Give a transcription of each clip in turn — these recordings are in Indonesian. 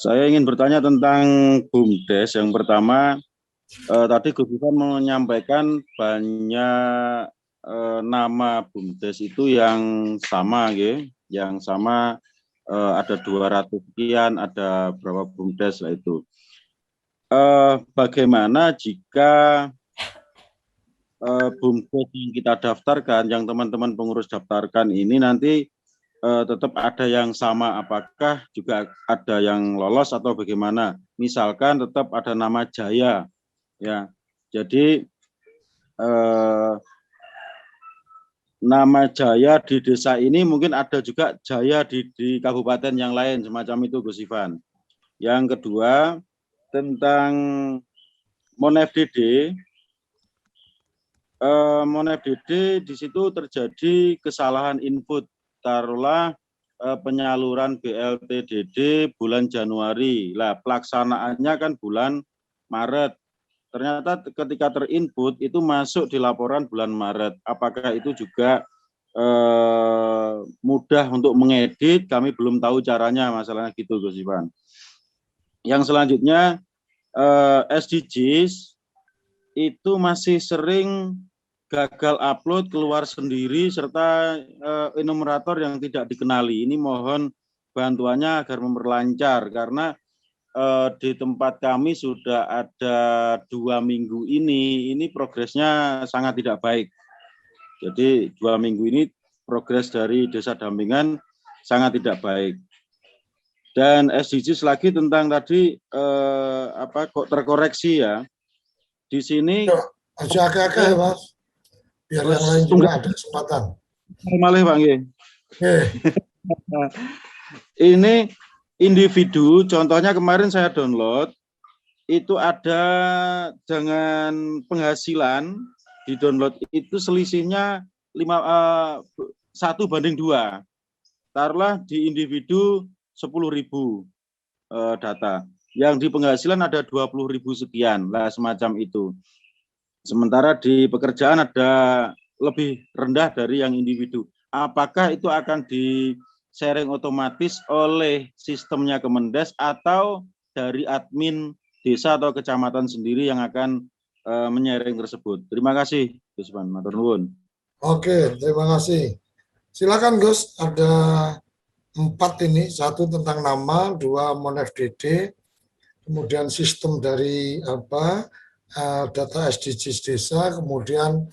Saya ingin bertanya tentang BUMDes. Yang pertama, tadi Gus Ivan menyampaikan banyak nama BUMDes itu yang sama, gitu. Yang sama ada 200 sekian, ada berapa BUMDes lah itu. Bagaimana jika BUMDes yang kita daftarkan, yang teman-teman pengurus daftarkan ini nanti tetap ada yang sama, apakah juga ada yang lolos atau bagaimana? Misalkan tetap ada nama Jaya, ya. Jadi nama Jaya di desa ini mungkin ada juga Jaya di kabupaten yang lain, semacam itu, Gus Ivan. Yang kedua, tentang MonFDD. MonFDD di situ terjadi kesalahan input, taruhlah penyaluran BLTDD bulan Januari. Lah pelaksanaannya kan bulan Maret. Ternyata ketika terinput itu masuk di laporan bulan Maret. Apakah itu juga mudah untuk mengedit? Kami belum tahu caranya, masalahnya gitu, Gus Ivan. Yang selanjutnya SDGs itu masih sering gagal upload, keluar sendiri, serta enumerator yang tidak dikenali. Ini mohon bantuannya agar memperlancar, karena di tempat kami sudah ada 2 minggu ini progresnya sangat tidak baik. Jadi 2 minggu ini progres dari desa dampingan sangat tidak baik. Dan SDGs lagi tentang tadi kok terkoreksi ya. Di sini agak-agak ya Mas, biar yang lain juga ada kesempatan. Malih Bang. Ini individu, contohnya kemarin saya download, itu ada dengan penghasilan di download itu selisihnya 1:2. Taruhlah di individu 10.000 data. Yang di penghasilan ada 20.000 sekian, lah semacam itu. Sementara di pekerjaan ada lebih rendah dari yang individu. Apakah itu akan di-sharing otomatis oleh sistemnya Kemendes atau dari admin desa atau kecamatan sendiri yang akan menyaring tersebut? Terima kasih, Gus Ivan. Matur nuwun. Oke, terima kasih. Silakan Gus, ada 4 ini, 1 tentang nama, 2 MonFDD, kemudian sistem dari data SDGs desa, kemudian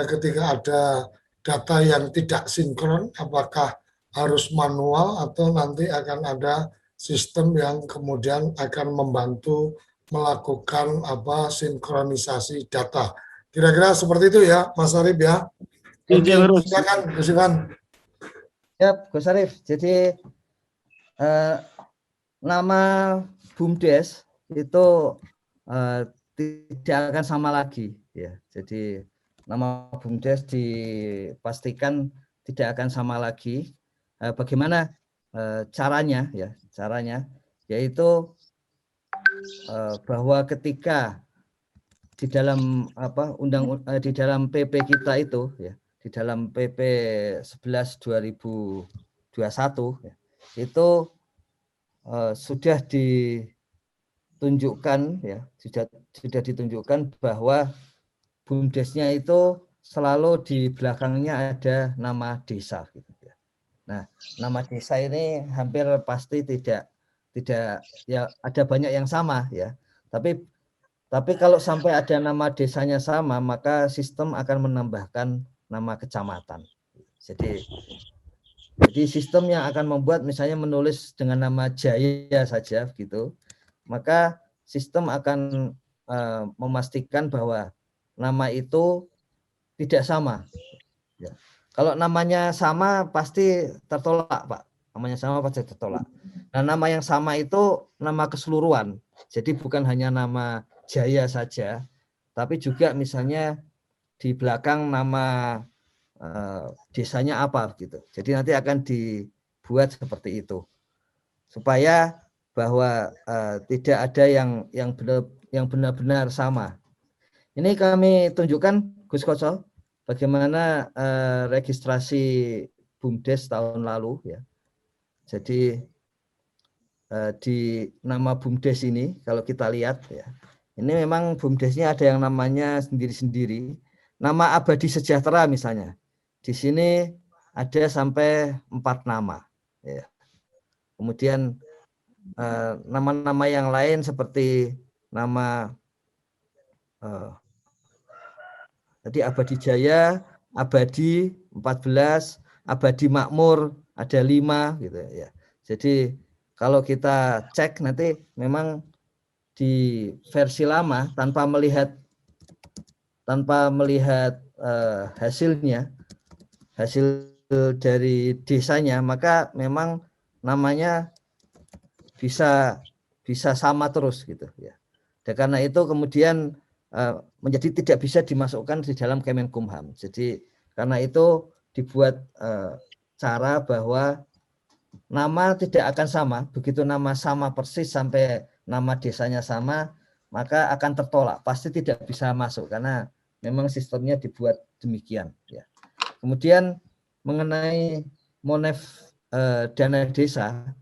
ketika ada data yang tidak sinkron, apakah harus manual atau nanti akan ada sistem yang kemudian akan membantu melakukan sinkronisasi data. Kira-kira seperti itu ya, Mas Arif ya. Oke, silakan Gus Ivan. Ya, Gus Arif. Jadi nama BUMDes itu tidak akan sama lagi ya. Jadi nama BUMDes dipastikan tidak akan sama lagi. Bagaimana caranya ya? Caranya yaitu bahwa ketika di dalam di dalam PP kita itu ya, di dalam PP 11/2021 ya, itu sudah ditunjukkan ya, sudah ditunjukkan bahwa BUMDesnya itu selalu di belakangnya ada nama desa gitu ya. Nah, nama desa ini hampir pasti tidak ya, ada banyak yang sama ya. Tapi kalau sampai ada nama desanya sama, maka sistem akan menambahkan nama kecamatan. Jadi sistem yang akan membuat misalnya menulis dengan nama Jaya saja gitu, maka sistem akan memastikan bahwa nama itu tidak sama. Ya. Kalau namanya sama pasti tertolak, Pak. Namanya sama pasti tertolak. Nah, nama yang sama itu nama keseluruhan. Jadi bukan hanya nama Jaya saja, tapi juga misalnya di belakang nama desanya apa gitu. Jadi nanti akan dibuat seperti itu supaya bahwa tidak ada yang benar-benar sama. Ini kami tunjukkan Gus Koco bagaimana registrasi BUMDes tahun lalu ya. Jadi di nama BUMDes ini kalau kita lihat ya, ini memang BUMDesnya ada yang namanya sendiri-sendiri. Nama Abadi Sejahtera misalnya, di sini ada sampai 4 nama. Ya. Kemudian nama-nama yang lain seperti nama tadi Abadi Jaya, Abadi 14, Abadi Makmur ada 5 gitu ya. Jadi kalau kita cek nanti memang di versi lama tanpa melihat hasil dari desanya, maka memang namanya bisa sama terus gitu ya. Dan karena itu kemudian menjadi tidak bisa dimasukkan di dalam Kemenkumham. Jadi karena itu dibuat cara bahwa nama tidak akan sama. Begitu nama sama persis sampai nama desanya sama, maka akan tertolak. Pasti tidak bisa masuk karena memang sistemnya dibuat demikian. Ya. Kemudian mengenai Monef dana desa,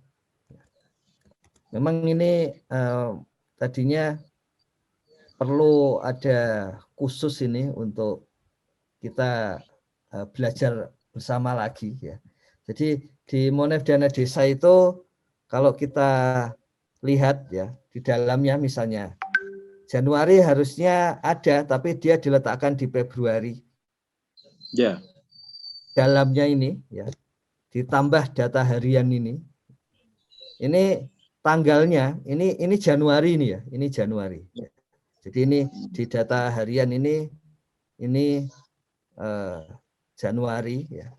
memang ini tadinya perlu ada khusus ini untuk kita belajar bersama lagi ya. Jadi di Monef dana desa itu kalau kita lihat ya di dalamnya misalnya Januari harusnya ada tapi dia diletakkan di Februari. Ya. Dalamnya ini ya ditambah data harian ini tanggalnya ini Januari ini ya, ini Januari. Jadi ini di data harian ini Januari ya.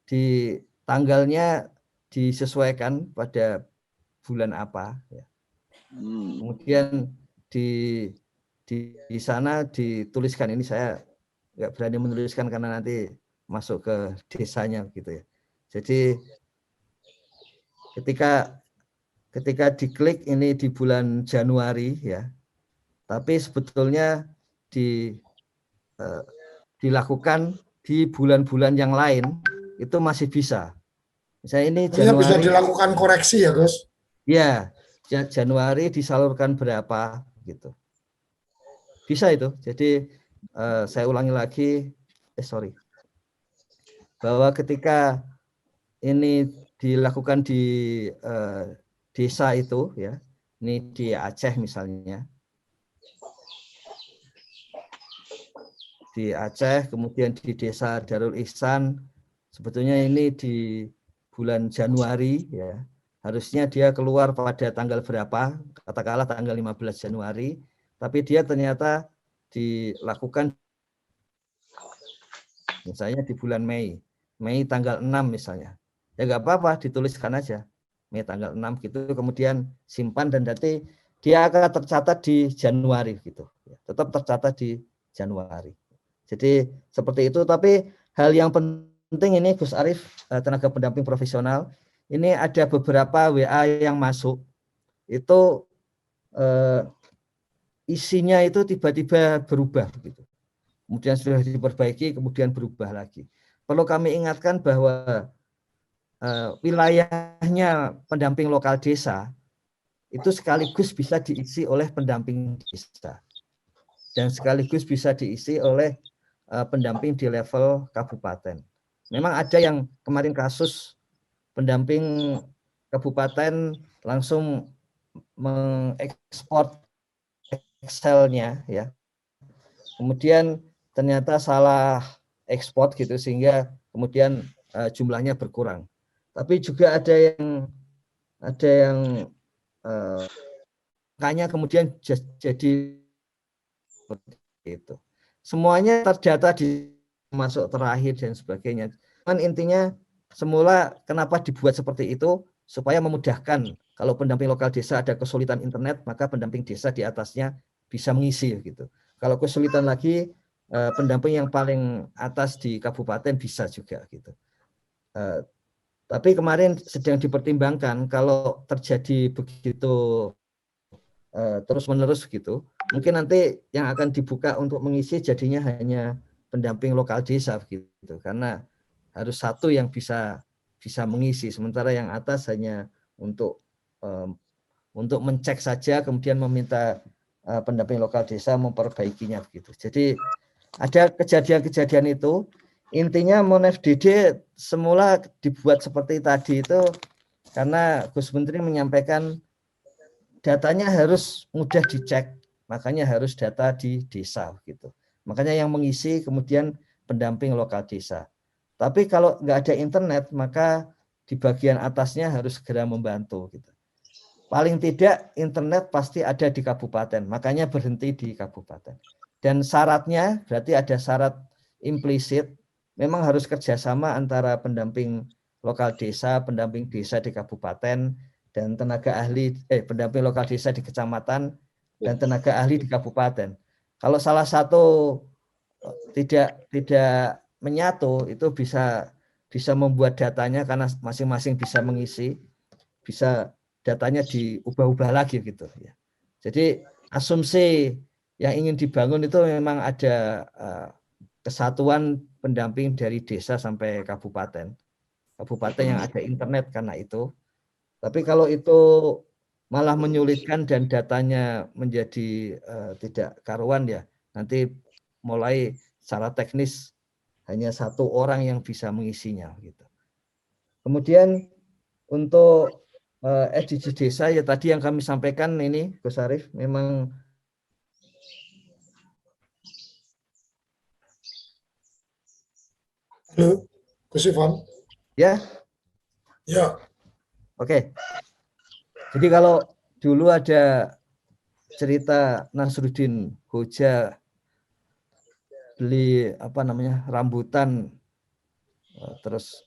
Di tanggalnya disesuaikan pada bulan apa ya. Kemudian di sana dituliskan, ini saya nggak berani menuliskan karena nanti masuk ke desanya gitu ya. Jadi ketika diklik ini di bulan Januari ya, tapi sebetulnya dilakukan di bulan-bulan yang lain itu masih bisa. Misalnya ini Januari bisa dilakukan koreksi ya Gus? Ya, Januari disalurkan berapa gitu. Bisa itu. Jadi saya ulangi lagi, bahwa ketika ini dilakukan di desa itu ya, ini di Aceh misalnya. Di Aceh, kemudian di desa Darul Ihsan, sebetulnya ini di bulan Januari ya, harusnya dia keluar pada tanggal berapa, katakanlah tanggal 15 Januari, tapi dia ternyata dilakukan misalnya di bulan Mei tanggal 6 misalnya. Ya nggak apa-apa, dituliskan aja Mei tanggal 6 gitu, kemudian simpan dan nanti dia akan tercatat di Januari gitu. Tetap tercatat di Januari. Jadi seperti itu, tapi hal yang penting ini Gus Arief, tenaga pendamping profesional, ini ada beberapa WA yang masuk, itu isinya itu tiba-tiba berubah gitu. Kemudian sudah diperbaiki, kemudian berubah lagi. Perlu kami ingatkan bahwa wilayahnya pendamping lokal desa itu sekaligus bisa diisi oleh pendamping desa dan sekaligus bisa diisi oleh pendamping di level kabupaten. Memang ada yang kemarin kasus pendamping kabupaten langsung mengekspor Excel-nya ya. Kemudian ternyata salah ekspor gitu sehingga kemudian jumlahnya berkurang. Tapi juga ada yang makanya kemudian jadi itu. Semuanya terdata di masuk terakhir dan sebagainya. Cuman intinya semula kenapa dibuat seperti itu supaya memudahkan kalau pendamping lokal desa ada kesulitan internet maka pendamping desa di atasnya bisa mengisi gitu. Kalau kesulitan lagi pendamping yang paling atas di kabupaten bisa juga gitu. Tapi kemarin sedang dipertimbangkan kalau terjadi begitu terus-menerus gitu, mungkin nanti yang akan dibuka untuk mengisi jadinya hanya pendamping lokal desa gitu, karena harus satu yang bisa mengisi, sementara yang atas hanya untuk untuk mencek saja, kemudian meminta pendamping lokal desa memperbaikinya begitu. Jadi ada kejadian-kejadian itu. Intinya MonFDD semula dibuat seperti tadi itu karena Gus Menteri menyampaikan datanya harus mudah dicek, makanya harus data di desa gitu. Makanya yang mengisi kemudian pendamping lokal desa. Tapi kalau nggak ada internet, maka di bagian atasnya harus segera membantu gitu. Paling tidak internet pasti ada di kabupaten, makanya berhenti di kabupaten. Dan syaratnya berarti ada syarat implisit, memang harus kerjasama antara pendamping lokal desa, pendamping desa di kabupaten, dan tenaga ahli, pendamping lokal desa di kecamatan, dan tenaga ahli di kabupaten. Kalau salah satu tidak menyatu, itu bisa membuat datanya karena masing-masing bisa mengisi, bisa datanya diubah-ubah lagi gitu ya. Jadi asumsi yang ingin dibangun itu memang ada kesatuan pendamping dari desa sampai kabupaten. Kabupaten yang ada internet karena itu. Tapi kalau itu malah menyulitkan dan datanya menjadi tidak karuan ya, nanti mulai secara teknis hanya satu orang yang bisa mengisinya gitu. Kemudian untuk SDGs desa ya tadi yang kami sampaikan ini Gus Arief, memang Halo, Gus Ivan. ya. Ya. Oke. Jadi kalau dulu ada cerita Nasruddin Hoja beli rambutan, terus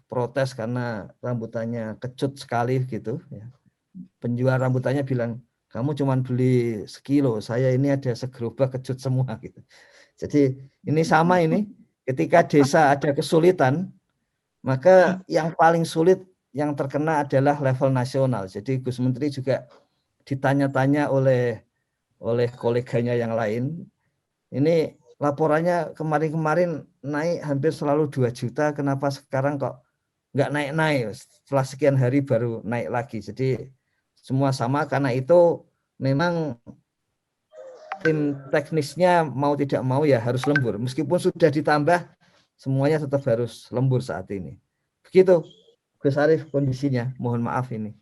protes karena rambutannya kecut sekali gitu ya. Penjual rambutannya bilang, kamu cuma beli sekilo, saya ini ada segerobak kecut semua gitu. Jadi ini sama ini, ketika desa ada kesulitan, maka yang paling sulit yang terkena adalah level nasional. Jadi Gus Menteri juga ditanya-tanya oleh koleganya yang lain, ini laporannya kemarin-kemarin naik hampir selalu 2 juta, kenapa sekarang kok nggak naik-naik, setelah sekian hari baru naik lagi. Jadi semua sama, karena itu memang tim teknisnya mau tidak mau ya harus lembur. Meskipun sudah ditambah, semuanya tetap harus lembur saat ini. Begitu Gus Arief kondisinya, mohon maaf ini.